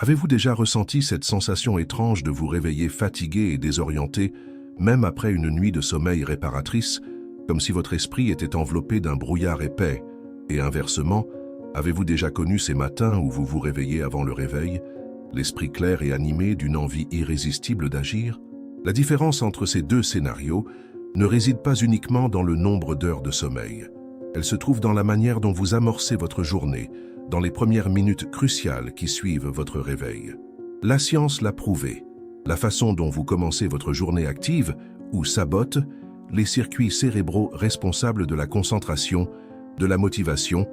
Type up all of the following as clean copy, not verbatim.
Avez-vous déjà ressenti cette sensation étrange de vous réveiller fatigué et désorienté, même après une nuit de sommeil réparatrice, comme si votre esprit était enveloppé d'un brouillard épais? Et inversement, avez-vous déjà connu ces matins où vous vous réveillez avant le réveil, l'esprit clair et animé d'une envie irrésistible d'agir? La différence entre ces deux scénarios ne réside pas uniquement dans le nombre d'heures de sommeil. Elle se trouve dans la manière dont vous amorcez votre journée, dans les premières minutes cruciales qui suivent votre réveil. La science l'a prouvé. La façon dont vous commencez votre journée active ou sabote les circuits cérébraux responsables de la concentration, de la motivation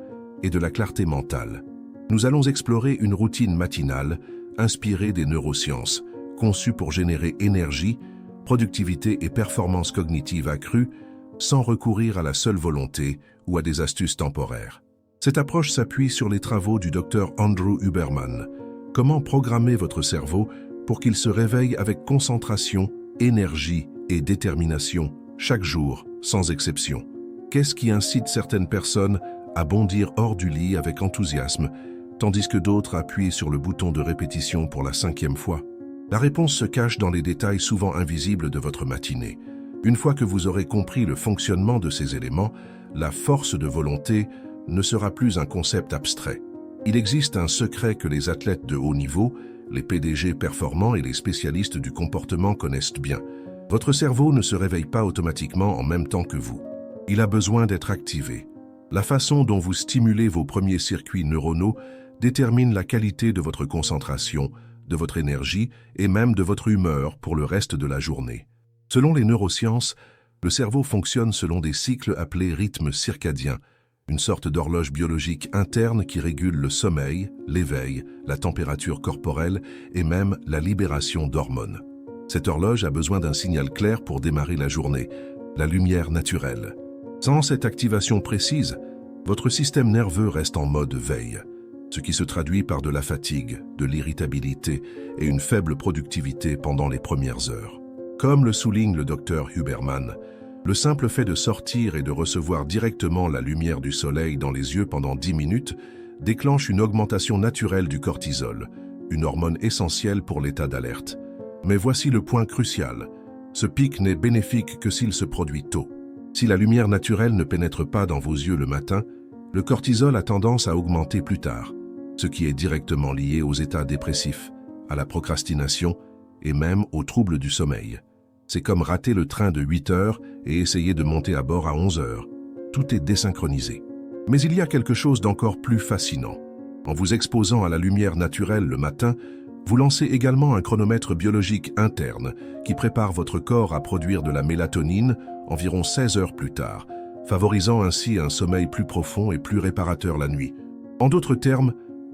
et de la clarté mentale. Nous allons explorer une routine matinale inspirée des neurosciences, conçue pour générer énergie, productivité et performance cognitive accrue sans recourir à la seule volonté ou à des astuces temporaires. Cette approche s'appuie sur les travaux du Dr Andrew Huberman. Comment programmer votre cerveau pour qu'il se réveille avec concentration, énergie et détermination chaque jour, sans exception? Qu'est-ce qui incite certaines personnes à bondir hors du lit avec enthousiasme, tandis que d'autres appuient sur le bouton de répétition pour la 5e fois? La réponse se cache dans les détails souvent invisibles de votre matinée. Une fois que vous aurez compris le fonctionnement de ces éléments, la force de volonté ne sera plus un concept abstrait. Il existe un secret que les athlètes de haut niveau, les PDG performants et les spécialistes du comportement connaissent bien. Votre cerveau ne se réveille pas automatiquement en même temps que vous. Il a besoin d'être activé. La façon dont vous stimulez vos premiers circuits neuronaux détermine la qualité de votre concentration, de votre énergie et même de votre humeur pour le reste de la journée. Selon les neurosciences, le cerveau fonctionne selon des cycles appelés rythmes circadiens, une sorte d'horloge biologique interne qui régule le sommeil, l'éveil, la température corporelle et même la libération d'hormones. Cette horloge a besoin d'un signal clair pour démarrer la journée, la lumière naturelle. Sans cette activation précise, votre système nerveux reste en mode veille, ce qui se traduit par de la fatigue, de l'irritabilité et une faible productivité pendant les premières heures. Comme le souligne le Dr Huberman, le simple fait de sortir et de recevoir directement la lumière du soleil dans les yeux pendant 10 minutes déclenche une augmentation naturelle du cortisol, une hormone essentielle pour l'état d'alerte. Mais voici le point crucial. Ce pic n'est bénéfique que s'il se produit tôt. Si la lumière naturelle ne pénètre pas dans vos yeux le matin, le cortisol a tendance à augmenter plus tard, ce qui est directement lié aux états dépressifs, à la procrastination et même aux troubles du sommeil. C'est comme rater le train de 8 heures et essayer de monter à bord à 11 heures. Tout est désynchronisé. Mais il y a quelque chose d'encore plus fascinant. En vous exposant à la lumière naturelle le matin, vous lancez également un chronomètre biologique interne qui prépare votre corps à produire de la mélatonine environ 16 heures plus tard, favorisant ainsi un sommeil plus profond et plus réparateur la nuit. En d'autres termes,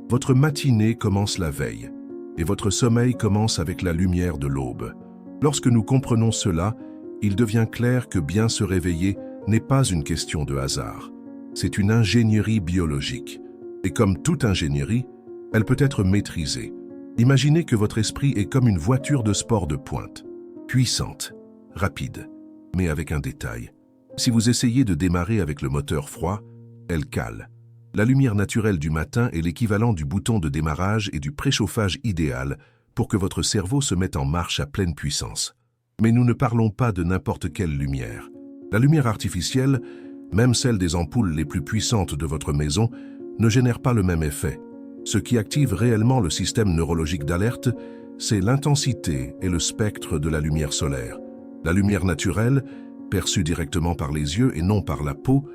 votre matinée commence la veille et votre sommeil commence avec la lumière de l'aube. Lorsque nous comprenons cela, il devient clair que bien se réveiller n'est pas une question de hasard. C'est une ingénierie biologique. Et comme toute ingénierie, elle peut être maîtrisée. Imaginez que votre esprit est comme une voiture de sport de pointe, puissante, rapide, mais avec un détail. Si vous essayez de démarrer avec le moteur froid, elle cale. La lumière naturelle du matin est l'équivalent du bouton de démarrage et du préchauffage idéal pour que votre cerveau se mette en marche à pleine puissance. Mais nous ne parlons pas de n'importe quelle lumière. La lumière artificielle, même celle des ampoules les plus puissantes de votre maison, ne génère pas le même effet. Ce qui active réellement le système neurologique d'alerte, c'est l'intensité et le spectre de la lumière solaire. La lumière naturelle, perçue directement par les yeux et non par la peau,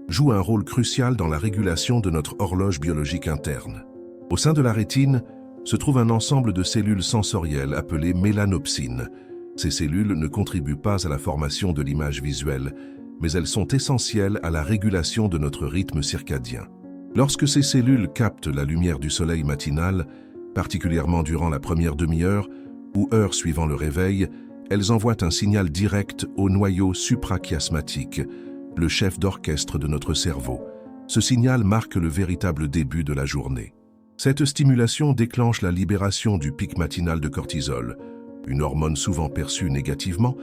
joue un rôle crucial dans la régulation de notre horloge biologique interne. Au sein de la rétine, se trouve un ensemble de cellules sensorielles appelées mélanopsines. Ces cellules ne contribuent pas à la formation de l'image visuelle, mais elles sont essentielles à la régulation de notre rythme circadien. Lorsque ces cellules captent la lumière du soleil matinal, particulièrement durant la première demi-heure ou heure suivant le réveil, elles envoient un signal direct au noyau suprachiasmatique, le chef d'orchestre de notre cerveau. Ce signal marque le véritable début de la journée. Cette stimulation déclenche la libération du pic matinal de cortisol, une hormone souvent perçue négativement,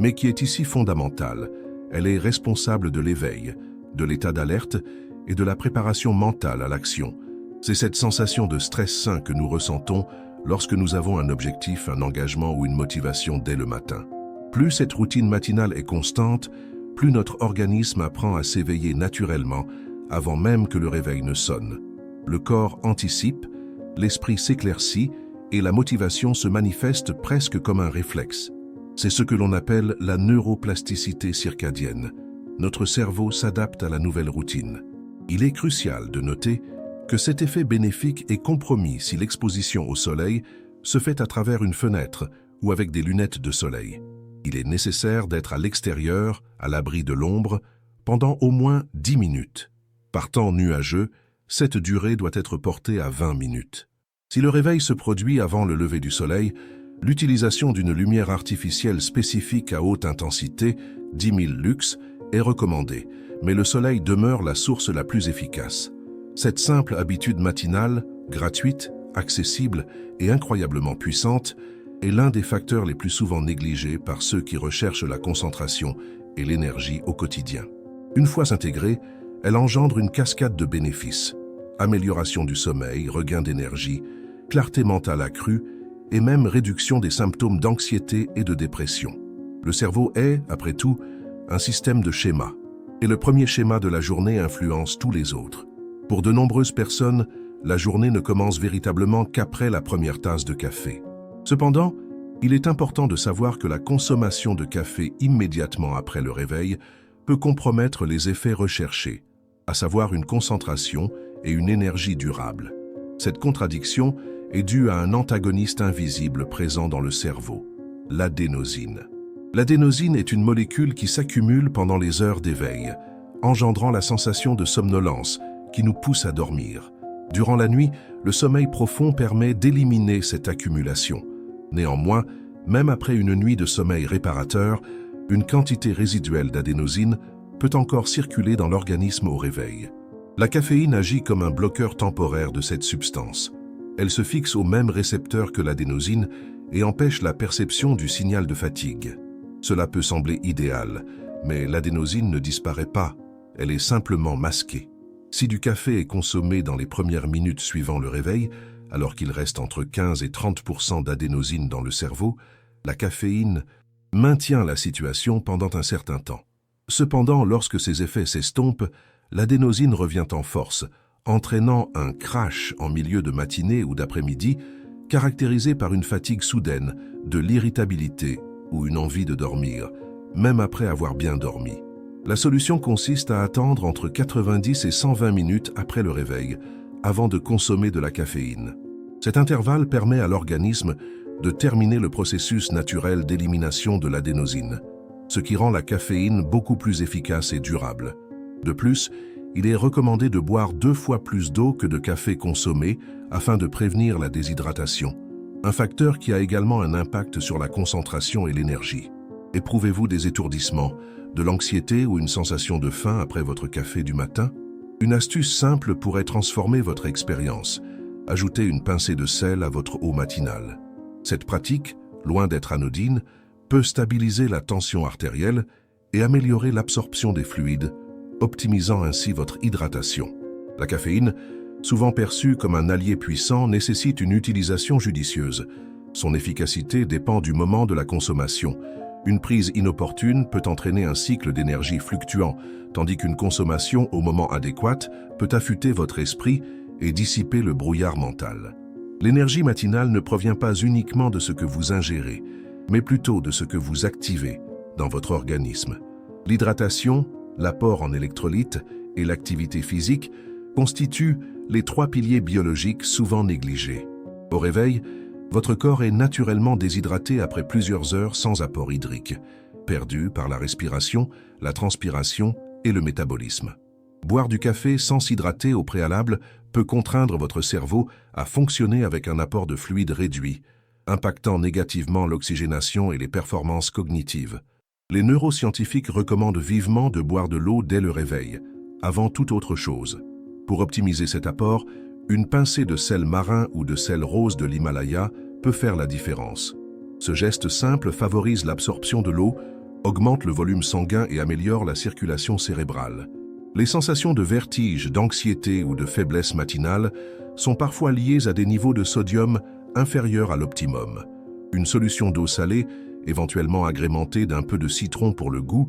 mais qui est ici fondamentale. Elle est responsable de l'éveil, de l'état d'alerte et de la préparation mentale à l'action. C'est cette sensation de stress sain que nous ressentons lorsque nous avons un objectif, un engagement ou une motivation dès le matin. Plus cette routine matinale est constante, plus notre organisme apprend à s'éveiller naturellement avant même que le réveil ne sonne. Le corps anticipe, l'esprit s'éclaircit et la motivation se manifeste presque comme un réflexe. C'est ce que l'on appelle la neuroplasticité circadienne. Notre cerveau s'adapte à la nouvelle routine. Il est crucial de noter que cet effet bénéfique est compromis si l'exposition au soleil se fait à travers une fenêtre ou avec des lunettes de soleil. Il est nécessaire d'être à l'extérieur, à l'abri de l'ombre, pendant au moins 10 minutes. Par temps nuageux, cette durée doit être portée à 20 minutes. Si le réveil se produit avant le lever du soleil, l'utilisation d'une lumière artificielle spécifique à haute intensité, 10 000 lux, est recommandée, mais le soleil demeure la source la plus efficace. Cette simple habitude matinale, gratuite, accessible et incroyablement puissante, est l'un des facteurs les plus souvent négligés par ceux qui recherchent la concentration et l'énergie au quotidien. Une fois intégrée, elle engendre une cascade de bénéfices. Amélioration du sommeil, regain d'énergie, clarté mentale accrue et même réduction des symptômes d'anxiété et de dépression. Le cerveau est, après tout, un système de schémas. Et le premier schéma de la journée influence tous les autres. Pour de nombreuses personnes, la journée ne commence véritablement qu'après la première tasse de café. Cependant, il est important de savoir que la consommation de café immédiatement après le réveil peut compromettre les effets recherchés, à savoir une concentration et une énergie durable. Cette contradiction est due à un antagoniste invisible présent dans le cerveau, l'adénosine. L'adénosine est une molécule qui s'accumule pendant les heures d'éveil, engendrant la sensation de somnolence qui nous pousse à dormir. Durant la nuit, le sommeil profond permet d'éliminer cette accumulation. Néanmoins, même après une nuit de sommeil réparateur, une quantité résiduelle d'adénosine peut encore circuler dans l'organisme au réveil. La caféine agit comme un bloqueur temporaire de cette substance. Elle se fixe au même récepteur que l'adénosine et empêche la perception du signal de fatigue. Cela peut sembler idéal, mais l'adénosine ne disparaît pas, elle est simplement masquée. Si du café est consommé dans les premières minutes suivant le réveil, alors qu'il reste entre 15 et 30% d'adénosine dans le cerveau, la caféine maintient la situation pendant un certain temps. Cependant, lorsque ces effets s'estompent, l'adénosine revient en force, entraînant un crash en milieu de matinée ou d'après-midi, caractérisé par une fatigue soudaine, de l'irritabilité ou une envie de dormir, même après avoir bien dormi. La solution consiste à attendre entre 90 et 120 minutes après le réveil, avant de consommer de la caféine. Cet intervalle permet à l'organisme de terminer le processus naturel d'élimination de l'adénosine, ce qui rend la caféine beaucoup plus efficace et durable. De plus, il est recommandé de boire 2 fois plus d'eau que de café consommé afin de prévenir la déshydratation, un facteur qui a également un impact sur la concentration et l'énergie. Éprouvez-vous des étourdissements, de l'anxiété ou une sensation de faim après votre café du matin? Une astuce simple pourrait transformer votre expérience. Ajoutez une pincée de sel à votre eau matinale. Cette pratique, loin d'être anodine, peut stabiliser la tension artérielle et améliorer l'absorption des fluides, optimisant ainsi votre hydratation. La caféine, souvent perçue comme un allié puissant, nécessite une utilisation judicieuse. Son efficacité dépend du moment de la consommation. Une prise inopportune peut entraîner un cycle d'énergie fluctuant, tandis qu'une consommation au moment adéquat peut affûter votre esprit et dissiper le brouillard mental. L'énergie matinale ne provient pas uniquement de ce que vous ingérez, mais plutôt de ce que vous activez dans votre organisme. L'hydratation, l'apport en électrolytes et l'activité physique constituent les 3 piliers biologiques souvent négligés. Au réveil, votre corps est naturellement déshydraté après plusieurs heures sans apport hydrique, perdu par la respiration, la transpiration et le métabolisme. Boire du café sans s'hydrater au préalable peut contraindre votre cerveau à fonctionner avec un apport de fluide réduit, impactant négativement l'oxygénation et les performances cognitives. Les neuroscientifiques recommandent vivement de boire de l'eau dès le réveil, avant toute autre chose. Pour optimiser cet apport, une pincée de sel marin ou de sel rose de l'Himalaya peut faire la différence. Ce geste simple favorise l'absorption de l'eau, augmente le volume sanguin et améliore la circulation cérébrale. Les sensations de vertige, d'anxiété ou de faiblesse matinale sont parfois liées à des niveaux de sodium inférieure à l'optimum. Une solution d'eau salée, éventuellement agrémentée d'un peu de citron pour le goût,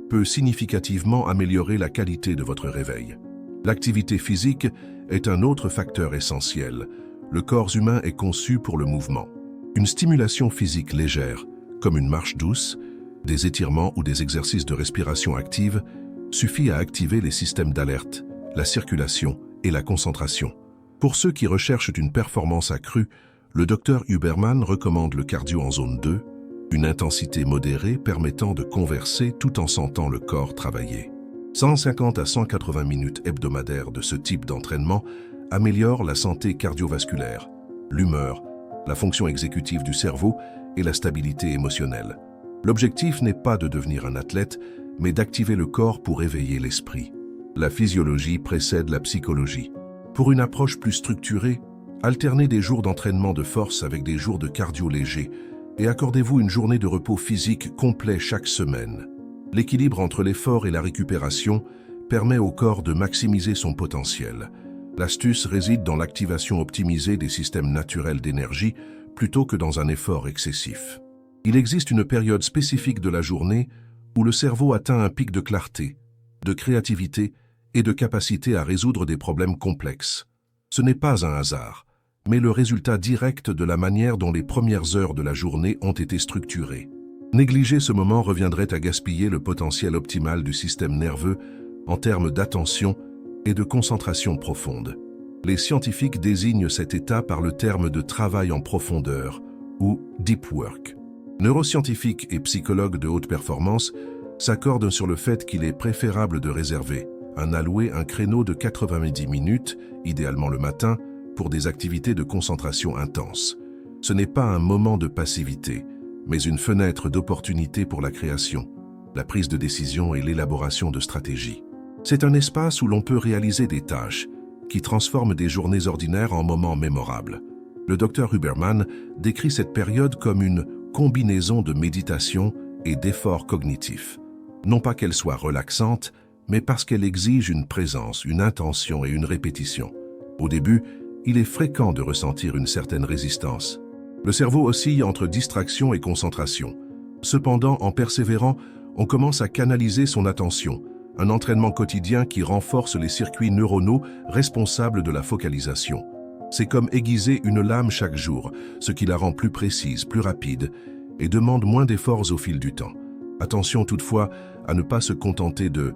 peut significativement améliorer la qualité de votre réveil. L'activité physique est un autre facteur essentiel. Le corps humain est conçu pour le mouvement. Une stimulation physique légère, comme une marche douce, des étirements ou des exercices de respiration active, suffit à activer les systèmes d'alerte, la circulation et la concentration. Pour ceux qui recherchent une performance accrue, le Dr Huberman recommande le cardio en zone 2, une intensité modérée permettant de converser tout en sentant le corps travailler. 150 à 180 minutes hebdomadaires de ce type d'entraînement améliorent la santé cardiovasculaire, l'humeur, la fonction exécutive du cerveau et la stabilité émotionnelle. L'objectif n'est pas de devenir un athlète, mais d'activer le corps pour éveiller l'esprit. La physiologie précède la psychologie. Pour une approche plus structurée, alternez des jours d'entraînement de force avec des jours de cardio léger et accordez-vous une journée de repos physique complet chaque semaine. L'équilibre entre l'effort et la récupération permet au corps de maximiser son potentiel. L'astuce réside dans l'activation optimisée des systèmes naturels d'énergie plutôt que dans un effort excessif. Il existe une période spécifique de la journée où le cerveau atteint un pic de clarté, de créativité et de capacité à résoudre des problèmes complexes. Ce n'est pas un hasard, mais le résultat direct de la manière dont les premières heures de la journée ont été structurées. Négliger ce moment reviendrait à gaspiller le potentiel optimal du système nerveux en termes d'attention et de concentration profonde. Les scientifiques désignent cet état par le terme de travail en profondeur, ou deep work. Neuroscientifiques et psychologues de haute performance s'accordent sur le fait qu'il est préférable de réserver, allouer un créneau de 90 minutes, idéalement le matin, pour des activités de concentration intense. Ce n'est pas un moment de passivité, mais une fenêtre d'opportunité pour la création, la prise de décision et l'élaboration de stratégies. C'est un espace où l'on peut réaliser des tâches qui transforment des journées ordinaires en moments mémorables. Le Dr Huberman décrit cette période comme une combinaison de méditation et d'efforts cognitifs. Non pas qu'elle soit relaxante, mais parce qu'elle exige une présence, une intention et une répétition. Au début, il est fréquent de ressentir une certaine résistance. Le cerveau oscille entre distraction et concentration. Cependant, en persévérant, on commence à canaliser son attention, un entraînement quotidien qui renforce les circuits neuronaux responsables de la focalisation. C'est comme aiguiser une lame chaque jour, ce qui la rend plus précise, plus rapide et demande moins d'efforts au fil du temps. Attention toutefois à ne pas se contenter de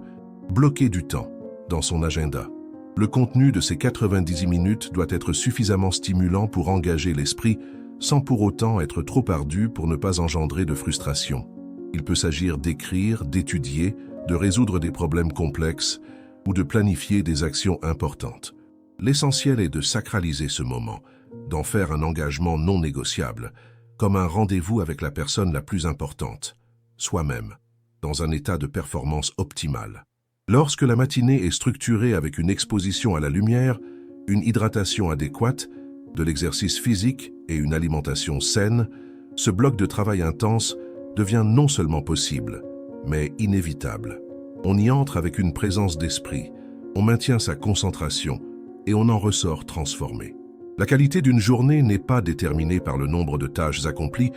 bloquer du temps dans son agenda. Le contenu de ces 90 minutes doit être suffisamment stimulant pour engager l'esprit sans pour autant être trop ardu pour ne pas engendrer de frustration. Il peut s'agir d'écrire, d'étudier, de résoudre des problèmes complexes ou de planifier des actions importantes. L'essentiel est de sacraliser ce moment, d'en faire un engagement non négociable, comme un rendez-vous avec la personne la plus importante, soi-même, dans un état de performance optimale. Lorsque la matinée est structurée avec une exposition à la lumière, une hydratation adéquate, de l'exercice physique et une alimentation saine, ce bloc de travail intense devient non seulement possible, mais inévitable. On y entre avec une présence d'esprit, on maintient sa concentration et on en ressort transformé. La qualité d'une journée n'est pas déterminée par le nombre de tâches accomplies,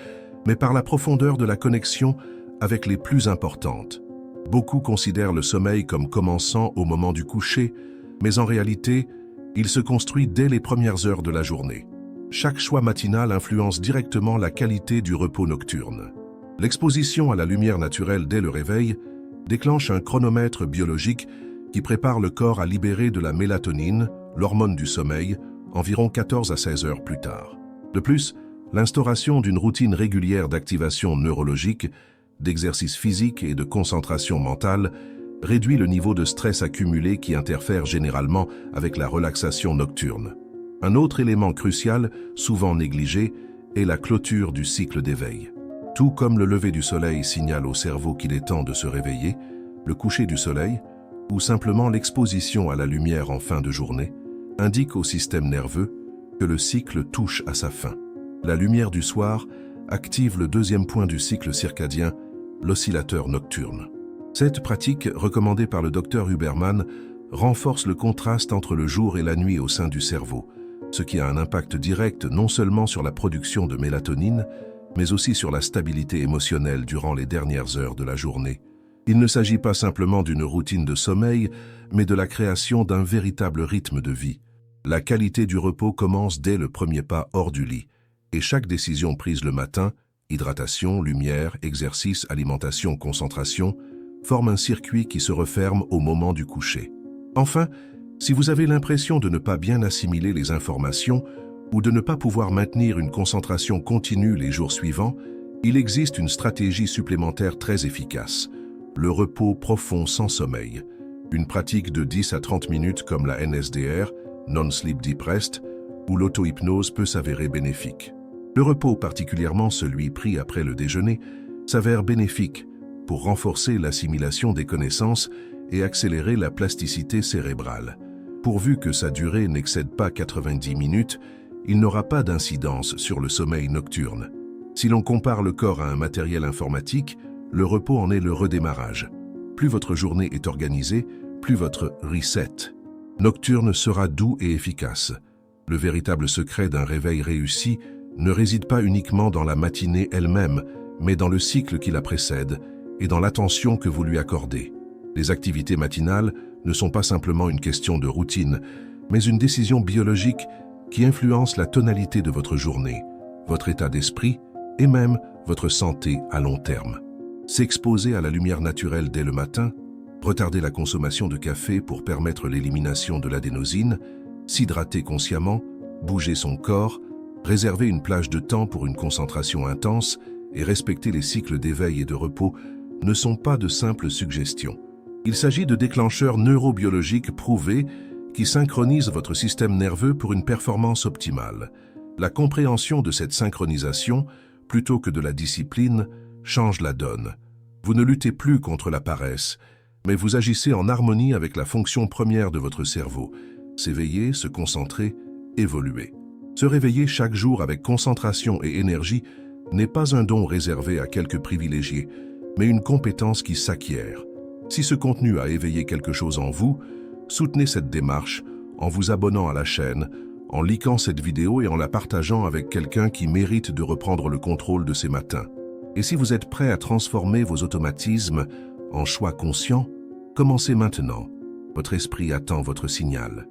mais par la profondeur de la connexion avec les plus importantes. Beaucoup considèrent le sommeil comme commençant au moment du coucher, mais en réalité, il se construit dès les premières heures de la journée. Chaque choix matinal influence directement la qualité du repos nocturne. L'exposition à la lumière naturelle dès le réveil déclenche un chronomètre biologique qui prépare le corps à libérer de la mélatonine, l'hormone du sommeil, environ 14 à 16 heures plus tard. De plus, l'instauration d'une routine régulière d'activation neurologique, d'exercice physique et de concentration mentale réduit le niveau de stress accumulé qui interfère généralement avec la relaxation nocturne. Un autre élément crucial, souvent négligé, est la clôture du cycle d'éveil. Tout comme le lever du soleil signale au cerveau qu'il est temps de se réveiller, le coucher du soleil, ou simplement l'exposition à la lumière en fin de journée, indique au système nerveux que le cycle touche à sa fin. La lumière du soir active le deuxième point du cycle circadien, l'oscillateur nocturne. Cette pratique, recommandée par le Dr Huberman, renforce le contraste entre le jour et la nuit au sein du cerveau, ce qui a un impact direct non seulement sur la production de mélatonine, mais aussi sur la stabilité émotionnelle durant les dernières heures de la journée. Il ne s'agit pas simplement d'une routine de sommeil, mais de la création d'un véritable rythme de vie. La qualité du repos commence dès le premier pas hors du lit, et chaque décision prise le matin, hydratation, lumière, exercice, alimentation, concentration, forme un circuit qui se referme au moment du coucher. Enfin, si vous avez l'impression de ne pas bien assimiler les informations ou de ne pas pouvoir maintenir une concentration continue les jours suivants, il existe une stratégie supplémentaire très efficace, le repos profond sans sommeil. Une pratique de 10 à 30 minutes comme la NSDR, Non-Sleep Deep Rest, ou l'auto-hypnose peut s'avérer bénéfique. Le repos, particulièrement celui pris après le déjeuner, s'avère bénéfique pour renforcer l'assimilation des connaissances et accélérer la plasticité cérébrale. Pourvu que sa durée n'excède pas 90 minutes, il n'aura pas d'incidence sur le sommeil nocturne. Si l'on compare le corps à un matériel informatique, le repos en est le redémarrage. Plus votre journée est organisée, plus votre reset nocturne sera doux et efficace. Le véritable secret d'un réveil réussi ne réside pas uniquement dans la matinée elle-même, mais dans le cycle qui la précède et dans l'attention que vous lui accordez. Les activités matinales ne sont pas simplement une question de routine, mais une décision biologique qui influence la tonalité de votre journée, votre état d'esprit et même votre santé à long terme. S'exposer à la lumière naturelle dès le matin, retarder la consommation de café pour permettre l'élimination de l'adénosine, s'hydrater consciemment, bouger son corps, réserver une plage de temps pour une concentration intense et respecter les cycles d'éveil et de repos ne sont pas de simples suggestions. Il s'agit de déclencheurs neurobiologiques prouvés qui synchronisent votre système nerveux pour une performance optimale. La compréhension de cette synchronisation, plutôt que de la discipline, change la donne. Vous ne luttez plus contre la paresse, mais vous agissez en harmonie avec la fonction première de votre cerveau, s'éveiller, se concentrer, évoluer. Se réveiller chaque jour avec concentration et énergie n'est pas un don réservé à quelques privilégiés, mais une compétence qui s'acquiert. Si ce contenu a éveillé quelque chose en vous, soutenez cette démarche en vous abonnant à la chaîne, en likant cette vidéo et en la partageant avec quelqu'un qui mérite de reprendre le contrôle de ses matins. Et si vous êtes prêt à transformer vos automatismes en choix conscients, commencez maintenant. Votre esprit attend votre signal.